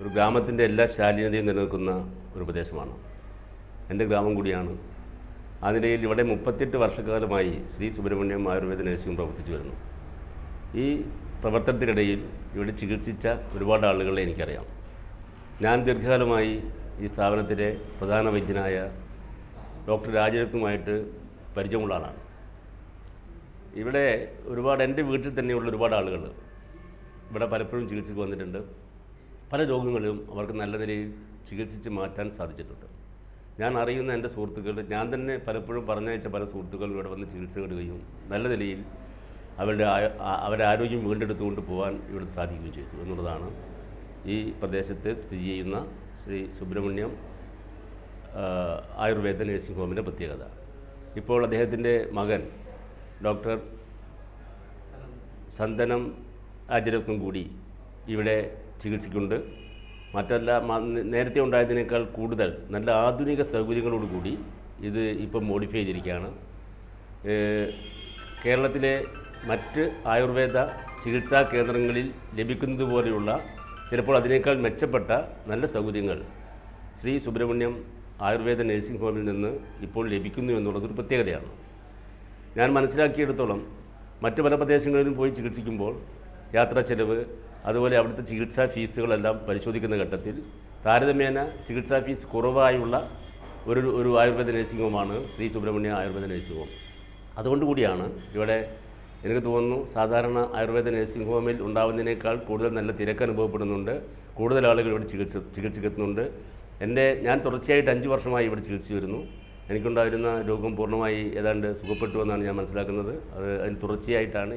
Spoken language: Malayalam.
ഒരു ഗ്രാമത്തിൻ്റെ എല്ലാ ശാലീനതയും നിലനിൽക്കുന്ന ഒരു പ്രദേശമാണ്. എൻ്റെ ഗ്രാമം കൂടിയാണ്. ആ നിലയിൽ ഇവിടെ 38 വർഷക്കാലമായി ശ്രീ സുബ്രഹ്മണ്യം ആയുർവേദ നഴ്സിംഗ് പ്രവർത്തിച്ചു വരുന്നു. ഈ പ്രവർത്തനത്തിനിടയിൽ ഇവിടെ ചികിത്സിച്ച ഒരുപാട് ആളുകളെ എനിക്കറിയാം. ഞാൻ ദീർഘകാലമായി ഈ സ്ഥാപനത്തിലെ പ്രധാന വൈദ്യനായ ഡോക്ടർ രാജരത്നവുമായിട്ട് പരിചയമുള്ള ആളാണ്. ഇവിടെ എൻ്റെ വീട്ടിൽ തന്നെയുള്ള ഒരുപാട് ആളുകൾ ഇവിടെ പലപ്പോഴും ചികിത്സയ്ക്ക് വന്നിട്ടുണ്ട്. പല രോഗങ്ങളും അവർക്ക് നല്ല നിലയിൽ ചികിത്സിച്ച് മാറ്റാൻ സാധിച്ചിട്ടുണ്ട്. ഞാൻ അറിയുന്ന എൻ്റെ സുഹൃത്തുക്കൾ, ഞാൻ തന്നെ പലപ്പോഴും പറഞ്ഞയച്ച പല സുഹൃത്തുക്കളും ഇവിടെ വന്ന് ചികിത്സ നേടുകയും നല്ല നിലയിൽ അവരുടെ ആരോഗ്യം വീണ്ടെടുത്തുകൊണ്ട് പോകാൻ ഇവിടെ സാധിക്കുകയും ചെയ്തു എന്നുള്ളതാണ് ഈ പ്രദേശത്ത് സ്ഥിതി ചെയ്യുന്ന ശ്രീ സുബ്രഹ്മണ്യം ആയുർവേദ നഴ്സിംഗ് ഹോമിൻ്റെ പ്രത്യേകത. ഇപ്പോൾ അദ്ദേഹത്തിൻ്റെ മകൻ ഡോക്ടർ സന്തനം രാജരത്നം കൂടി ഇവിടെ ചികിത്സിക്കുന്നുണ്ട്. മറ്റല്ല, നേരത്തെ ഉണ്ടായതിനേക്കാൾ കൂടുതൽ നല്ല ആധുനിക സൗകര്യങ്ങളോടുകൂടി ഇത് ഇപ്പം മോഡിഫൈ ചെയ്തിരിക്കുകയാണ്. കേരളത്തിലെ മറ്റ് ആയുർവേദ ചികിത്സാ കേന്ദ്രങ്ങളിൽ ലഭിക്കുന്നത് പോലെയുള്ള, ചിലപ്പോൾ അതിനേക്കാൾ മെച്ചപ്പെട്ട നല്ല സൗകര്യങ്ങൾ ശ്രീ സുബ്രഹ്മണ്യം ആയുർവേദ നഴ്സിംഗ് ഹോമിൽ നിന്ന് ഇപ്പോൾ ലഭിക്കുന്നു എന്നുള്ളതൊരു പ്രത്യേകതയാണ്. ഞാൻ മനസ്സിലാക്കിയെടുത്തോളം മറ്റ് പല പ്രദേശങ്ങളിലും പോയി ചികിത്സിക്കുമ്പോൾ യാത്രാ ചെലവ്, അതുപോലെ അവിടുത്തെ ചികിത്സാ ഫീസുകളെല്ലാം പരിശോധിക്കുന്ന ഘട്ടത്തിൽ താരതമ്യേന ചികിത്സാ ഫീസ് കുറവായുള്ള ഒരു ആയുർവേദ നഴ്സിംഗ് ഹോമാണ് ശ്രീ സുബ്രഹ്മണ്യ ആയുർവേദ നഴ്സിംഗ് ഹോം. അതുകൊണ്ടുകൂടിയാണ് ഇവിടെ എനിക്ക് തോന്നുന്നു സാധാരണ ആയുർവേദ നഴ്സിംഗ് ഹോമിൽ ഉണ്ടാകുന്നതിനേക്കാൾ കൂടുതൽ നല്ല തിരക്ക് അനുഭവപ്പെടുന്നുണ്ട്. കൂടുതൽ ആളുകൾ ഇവിടെ ചികിത്സിക്കുന്നുണ്ട്. ഞാൻ തുടർച്ചയായിട്ട് 5 വർഷമായി ഇവിടെ ചികിത്സിച്ചു വരുന്നു. എനിക്കുണ്ടായിരുന്ന രോഗം പൂർണ്ണമായി ഏതാണ്ട് സുഖപ്പെട്ടു എന്നാണ് ഞാൻ മനസ്സിലാക്കുന്നത്. അതിന് തുടർച്ചയായിട്ടാണ്